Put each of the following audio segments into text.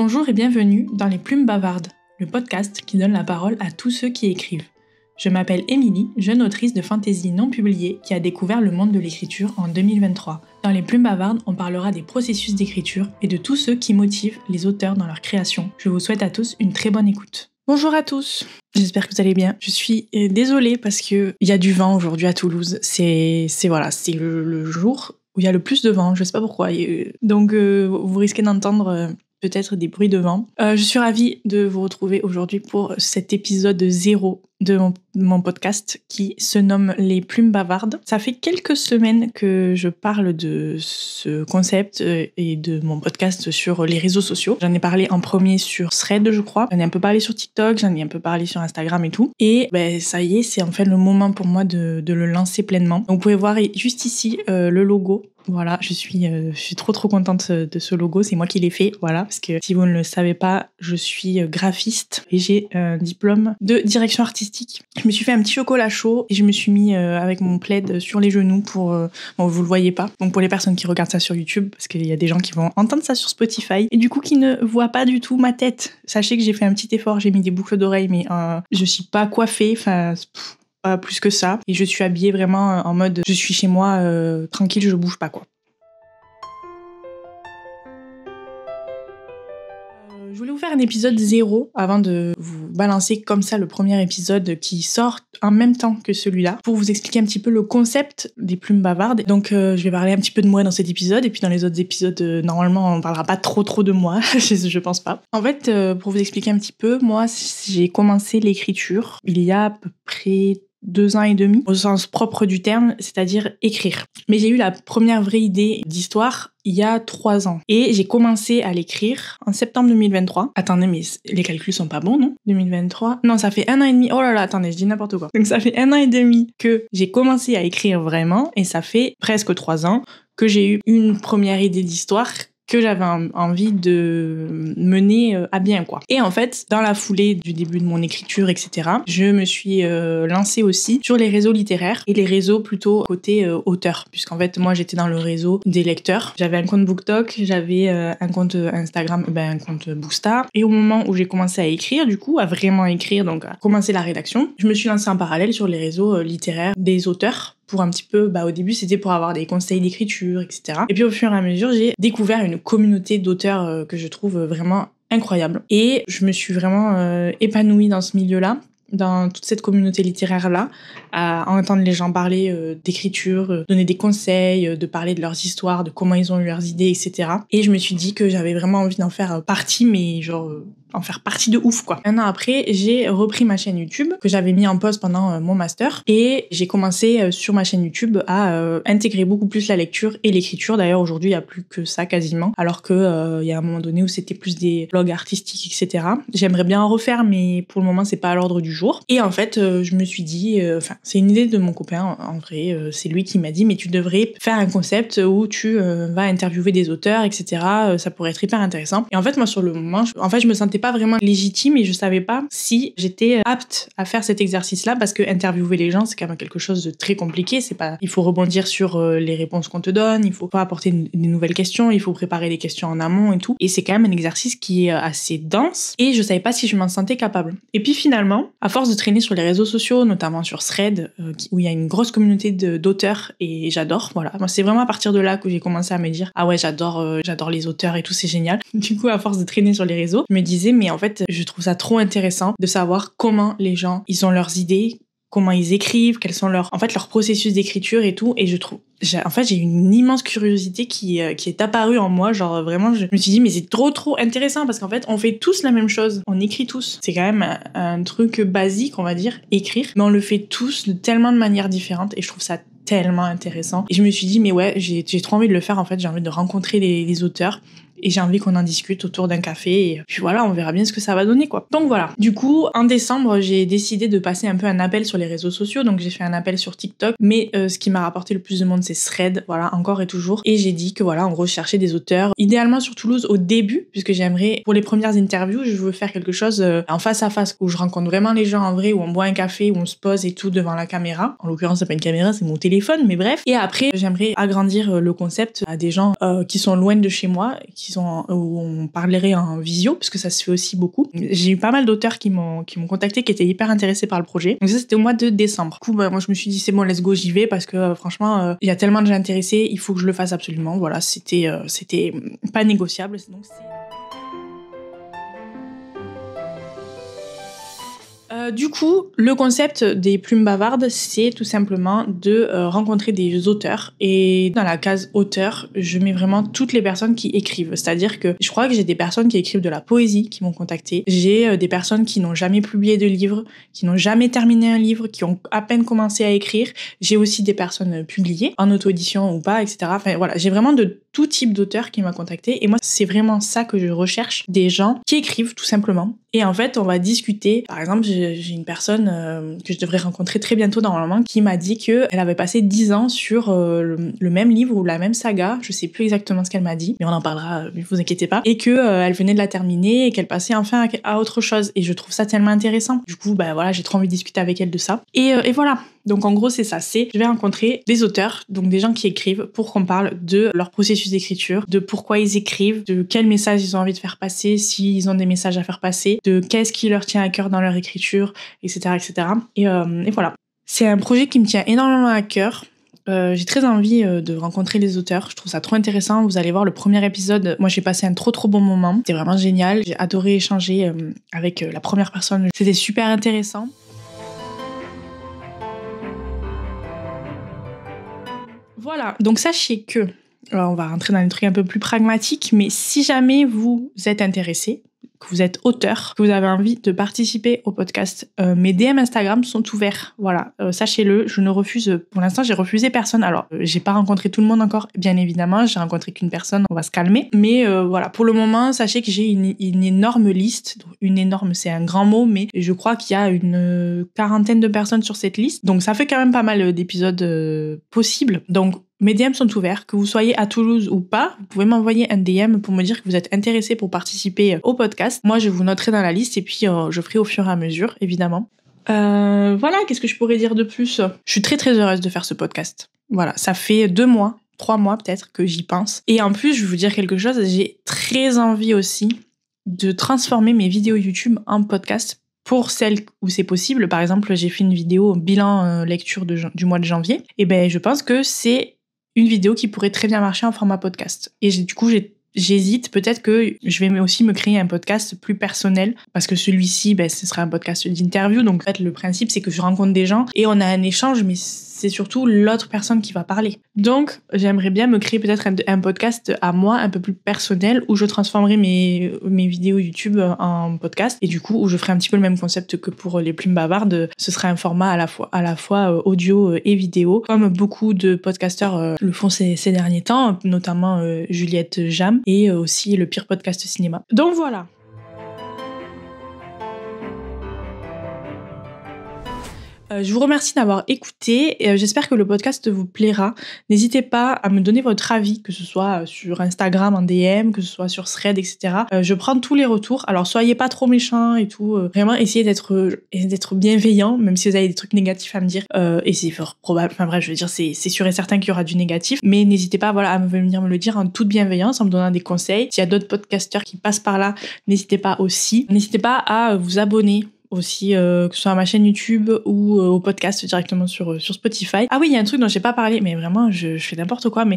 Bonjour et bienvenue dans Les Plumes Bavardes, le podcast qui donne la parole à tous ceux qui écrivent. Je m'appelle Émilie, jeune autrice de fantasy non publiée qui a découvert le monde de l'écriture en 2023. Dans Les Plumes Bavardes, on parlera des processus d'écriture et de tous ceux qui motivent les auteurs dans leur création. Je vous souhaite à tous une très bonne écoute. Bonjour à tous, j'espère que vous allez bien. Je suis désolée parce qu'il y a du vent aujourd'hui à Toulouse. C'est le jour où il y a le plus de vent, je sais pas pourquoi. Donc vous risquez d'entendre peut-être des bruits de vent. Je suis ravie de vous retrouver aujourd'hui pour cet épisode 0 de mon podcast qui se nomme Les Plumes Bavardes. Ça fait quelques semaines que je parle de ce concept et de mon podcast sur les réseaux sociaux. J'en ai parlé en premier sur Thread, je crois. J'en ai un peu parlé sur TikTok, j'en ai un peu parlé sur Instagram et tout. Et ça y est, c'est en fait le moment pour moi de le lancer pleinement. Donc vous pouvez voir juste ici le logo. Voilà, je suis trop contente de ce logo, c'est moi qui l'ai fait, voilà, parce que si vous ne le savez pas, je suis graphiste et j'ai un diplôme de direction artistique. Je me suis fait un petit chocolat chaud et je me suis mis avec mon plaid sur les genoux pour... bon, vous le voyez pas, donc pour les personnes qui regardent ça sur YouTube, parce qu'il y a des gens qui vont entendre ça sur Spotify, et du coup qui ne voient pas du tout ma tête. Sachez que j'ai fait un petit effort, j'ai mis des boucles d'oreilles, mais je suis pas coiffée, enfin... Pas plus que ça. Et je suis habillée vraiment en mode je suis chez moi, tranquille, je bouge pas quoi. Je voulais vous faire un épisode 0 avant de vous balancer comme ça le premier épisode qui sort en même temps que celui-là pour vous expliquer un petit peu le concept des plumes bavardes. Donc je vais parler un petit peu de moi dans cet épisode et puis dans les autres épisodes normalement on parlera pas trop de moi, je pense pas. En fait pour vous expliquer un petit peu, moi j'ai commencé l'écriture il y a à peu près 2 ans et demi, au sens propre du terme, c'est-à-dire écrire. Mais j'ai eu la première vraie idée d'histoire il y a 3 ans. Et j'ai commencé à l'écrire en septembre 2023. Attendez, mais les calculs sont pas bons, non 2023 Non, ça fait 1 an et demi. Oh là là, attendez, je dis n'importe quoi. Donc ça fait 1 an et demi que j'ai commencé à écrire vraiment, et ça fait presque 3 ans que j'ai eu une première idée d'histoire que j'avais envie de mener à bien, quoi. Et en fait, dans la foulée du début de mon écriture, etc., je me suis lancée aussi sur les réseaux littéraires et les réseaux plutôt côté auteur, puisqu'en fait, moi, j'étais dans le réseau des lecteurs. J'avais un compte BookTok, j'avais un compte Instagram, un compte Boosta. Et au moment où j'ai commencé à écrire, du coup, à vraiment écrire, donc à commencer la rédaction, je me suis lancée en parallèle sur les réseaux littéraires des auteurs, pour un petit peu, au début c'était pour avoir des conseils d'écriture, etc. Et puis au fur et à mesure, j'ai découvert une communauté d'auteurs que je trouve vraiment incroyable. Et je me suis vraiment épanouie dans ce milieu-là, dans toute cette communauté littéraire-là, à entendre les gens parler d'écriture, donner des conseils, de parler de leurs histoires, de comment ils ont eu leurs idées, etc. Et je me suis dit que j'avais vraiment envie d'en faire partie, mais genre... en faire partie de ouf, quoi. 1 an après, j'ai repris ma chaîne YouTube que j'avais mis en pause pendant mon master et j'ai commencé sur ma chaîne YouTube à intégrer beaucoup plus la lecture et l'écriture. D'ailleurs, aujourd'hui, il y a plus que ça quasiment, alors que il y a un moment donné où c'était plus des blogs artistiques, etc. J'aimerais bien en refaire, mais pour le moment, c'est pas à l'ordre du jour. Et en fait, je me suis dit, c'est une idée de mon copain, en vrai, c'est lui qui m'a dit, mais tu devrais faire un concept où tu vas interviewer des auteurs, etc. Ça pourrait être hyper intéressant. Et en fait, moi, sur le moment, je me sentais pas vraiment légitime et je savais pas si j'étais apte à faire cet exercice-là, parce que interviewer les gens, c'est quand même quelque chose de très compliqué. C'est pas, il faut rebondir sur les réponses qu'on te donne, il faut pas apporter des nouvelles questions, il faut préparer les questions en amont et tout. Et c'est quand même un exercice qui est assez dense et je savais pas si je m'en sentais capable. Et puis finalement, à force de traîner sur les réseaux sociaux, notamment sur Thread, où il y a une grosse communauté d'auteurs et j'adore, voilà. Moi, c'est vraiment à partir de là que j'ai commencé à me dire, ah ouais, j'adore les auteurs et tout, c'est génial. Du coup, à force de traîner sur les réseaux, je me disais, mais en fait, je trouve ça trop intéressant de savoir comment les gens, ils ont leurs idées, comment ils écrivent, quels sont leur processus d'écriture et tout. Et j'ai une immense curiosité qui est apparue en moi. Genre vraiment, je me suis dit, mais c'est trop intéressant parce qu'en fait, on fait tous la même chose. On écrit tous. C'est quand même un truc basique, on va dire, écrire. Mais on le fait tous de tellement de manières différentes et je trouve ça tellement intéressant. Et je me suis dit, mais ouais, j'ai trop envie de le faire en fait. J'ai envie de rencontrer les auteurs. et j'ai envie qu'on en discute autour d'un café et puis voilà, on verra bien ce que ça va donner quoi. Donc voilà. Du coup, en décembre, j'ai décidé de passer un peu un appel sur les réseaux sociaux, donc j'ai fait un appel sur TikTok, mais ce qui m'a rapporté le plus de monde c'est Thread, voilà, encore et toujours. Et j'ai dit que voilà, en gros, je cherchais des auteurs, idéalement sur Toulouse au début, puisque j'aimerais, pour les premières interviews, je veux faire quelque chose en face à face, où je rencontre vraiment les gens en vrai, où on boit un café, où on se pose et tout devant la caméra. En l'occurrence, c'est pas une caméra, c'est mon téléphone, mais bref. Et après, j'aimerais agrandir le concept à des gens qui sont loin de chez moi, qui où on parlerait en visio, parce que ça se fait aussi beaucoup. J'ai eu pas mal d'auteurs qui m'ont contacté, qui étaient hyper intéressés par le projet. Donc ça, c'était au mois de décembre. Du coup, moi, je me suis dit, c'est bon, let's go, j'y vais, parce que franchement, il y a tellement de gens intéressés, il faut que je le fasse absolument. Voilà, c'était pas négociable. Donc du coup, le concept des plumes bavardes, c'est tout simplement de rencontrer des auteurs. Et dans la case auteur, je mets vraiment toutes les personnes qui écrivent. C'est-à-dire que je crois que j'ai des personnes qui écrivent de la poésie qui m'ont contacté. J'ai des personnes qui n'ont jamais publié de livre, qui n'ont jamais terminé un livre, qui ont à peine commencé à écrire. J'ai aussi des personnes publiées, en auto-édition ou pas, etc. Enfin voilà, j'ai vraiment de tout type d'auteur qui m'a contacté. Et moi, c'est vraiment ça que je recherche, des gens qui écrivent tout simplement. Et en fait, on va discuter. Par exemple, j'ai une personne que je devrais rencontrer très bientôt normalement qui m'a dit qu'elle avait passé 10 ans sur le même livre ou la même saga. Je sais plus exactement ce qu'elle m'a dit, mais on en parlera, ne vous inquiétez pas. Et que elle venait de la terminer et qu'elle passait enfin à autre chose. Et je trouve ça tellement intéressant. Du coup, voilà, j'ai trop envie de discuter avec elle de ça. Et voilà. Donc en gros, c'est ça. Je vais rencontrer des auteurs, donc des gens qui écrivent, pour qu'on parle de leur processus d'écriture, de pourquoi ils écrivent, de quels messages ils ont envie de faire passer, s'ils ont des messages à faire passer, de qu'est-ce qui leur tient à cœur dans leur écriture, etc., etc. Et voilà. C'est un projet qui me tient énormément à cœur. J'ai très envie de rencontrer les auteurs. Je trouve ça trop intéressant. Vous allez voir le premier épisode. Moi, j'ai passé un trop bon moment. C'était vraiment génial. J'ai adoré échanger avec la première personne. C'était super intéressant. Voilà, donc sachez que, alors on va rentrer dans des trucs un peu plus pragmatiques, mais si jamais vous êtes intéressé, que vous êtes auteur, que vous avez envie de participer au podcast, mes DM Instagram sont ouverts. Voilà, sachez-le, je ne refuse, pour l'instant j'ai refusé personne. Alors, j'ai pas rencontré tout le monde encore, bien évidemment, j'ai rencontré qu'une personne, on va se calmer. Mais voilà, pour le moment, sachez que j'ai une énorme liste. Une énorme, c'est un grand mot, mais je crois qu'il y a une quarantaine de personnes sur cette liste. Donc ça fait quand même pas mal d'épisodes possibles. Donc mes DM sont ouverts, que vous soyez à Toulouse ou pas, vous pouvez m'envoyer un DM pour me dire que vous êtes intéressé pour participer au podcast. Moi, je vous noterai dans la liste et puis je ferai au fur et à mesure, évidemment. Voilà, qu'est-ce que je pourrais dire de plus ? Je suis très heureuse de faire ce podcast. Voilà, ça fait 2 mois, 3 mois peut-être que j'y pense. Et en plus, je vais vous dire quelque chose, j'ai très envie aussi de transformer mes vidéos YouTube en podcast. Pour celles où c'est possible, par exemple, j'ai fait une vidéo bilan lecture du mois de janvier. Et je pense que c'est une vidéo qui pourrait très bien marcher en format podcast. Et du coup, j'hésite, peut-être que je vais aussi me créer un podcast plus personnel, parce que celui-ci, ce sera un podcast d'interview. Donc en fait, le principe, c'est que je rencontre des gens et on a un échange, mais c'est surtout l'autre personne qui va parler. Donc, j'aimerais bien me créer peut-être un podcast à moi, un peu plus personnel, où je transformerai mes vidéos YouTube en podcast, et du coup, où je ferai un petit peu le même concept que pour les plumes bavardes. Ce sera un format à la fois audio et vidéo, comme beaucoup de podcasteurs le font ces derniers temps, notamment Juliette Jam, et aussi le pire podcast cinéma. Donc voilà. Je vous remercie d'avoir écouté et j'espère que le podcast vous plaira. N'hésitez pas à me donner votre avis, que ce soit sur Instagram en DM, que ce soit sur Thread, etc. Je prends tous les retours. Alors soyez pas trop méchants et tout. Vraiment essayez d'être bienveillant, même si vous avez des trucs négatifs à me dire. Et c'est fort probable. Enfin bref, je veux dire, c'est sûr et certain qu'il y aura du négatif. Mais n'hésitez pas, à venir me le dire en toute bienveillance, en me donnant des conseils. S'il y a d'autres podcasteurs qui passent par là, n'hésitez pas aussi. N'hésitez pas à vous abonner aussi, que ce soit à ma chaîne YouTube ou au podcast directement sur Spotify. Ah oui, il y a un truc dont j'ai pas parlé, mais vraiment, je fais n'importe quoi, mais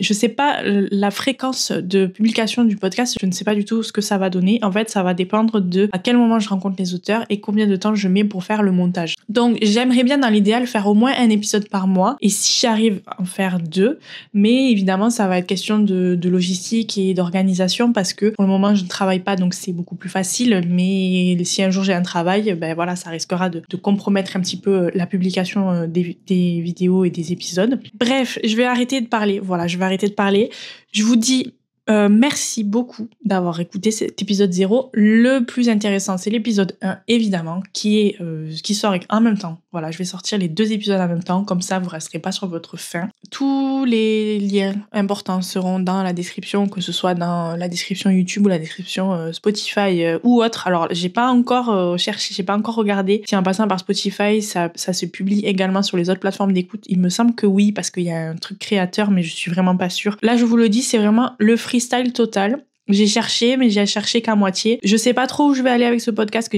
je sais pas la fréquence de publication du podcast, je ne sais pas du tout ce que ça va donner. En fait, ça va dépendre de à quel moment je rencontre les auteurs et combien de temps je mets pour faire le montage. Donc, j'aimerais bien dans l'idéal faire au moins un épisode par mois, et si j'arrive à en faire 2, mais évidemment, ça va être question de logistique et d'organisation, parce que pour le moment, je ne travaille pas, donc c'est beaucoup plus facile, mais si un jour j'ai un travail, voilà, ça risquera de compromettre un petit peu la publication des vidéos et des épisodes. Bref, je vais arrêter de parler. Voilà, je vais arrêter de parler. Je vous dis merci beaucoup d'avoir écouté cet épisode 0. Le plus intéressant, c'est l'épisode 1, évidemment, qui sort en même temps. Voilà, je vais sortir les 2 épisodes en même temps, comme ça vous resterez pas sur votre faim. Tous les liens importants seront dans la description, que ce soit dans la description YouTube ou la description Spotify ou autre. Alors, j'ai pas encore cherché, j'ai pas encore regardé si en passant par Spotify, ça se publie également sur les autres plateformes d'écoute. Il me semble que oui, parce qu'il y a un truc créateur, mais je suis vraiment pas sûre. Là, je vous le dis, c'est vraiment le freestyle total. J'ai cherché, mais j'ai cherché qu'à moitié. Je sais pas trop où je vais aller avec ce podcast,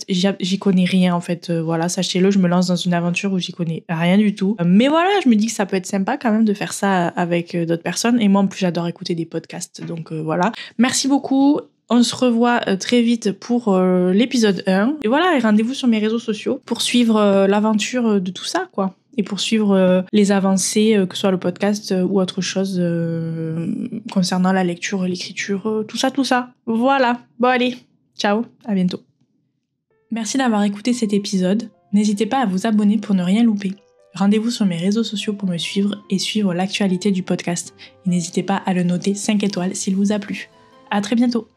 j'y connais rien en fait. Voilà, sachez-le, je me lance dans une aventure où j'y connais rien du tout. Mais voilà, je me dis que ça peut être sympa quand même de faire ça avec d'autres personnes. Et moi, en plus, j'adore écouter des podcasts. Donc voilà. Merci beaucoup. On se revoit très vite pour l'épisode 1. Et voilà, et rendez-vous sur mes réseaux sociaux pour suivre l'aventure de tout ça, quoi. Et pour suivre les avancées, que ce soit le podcast ou autre chose concernant la lecture, l'écriture, tout ça. Voilà. Bon, allez. Ciao. À bientôt. Merci d'avoir écouté cet épisode. N'hésitez pas à vous abonner pour ne rien louper. Rendez-vous sur mes réseaux sociaux pour me suivre et suivre l'actualité du podcast. Et n'hésitez pas à le noter 5 étoiles s'il vous a plu. À très bientôt.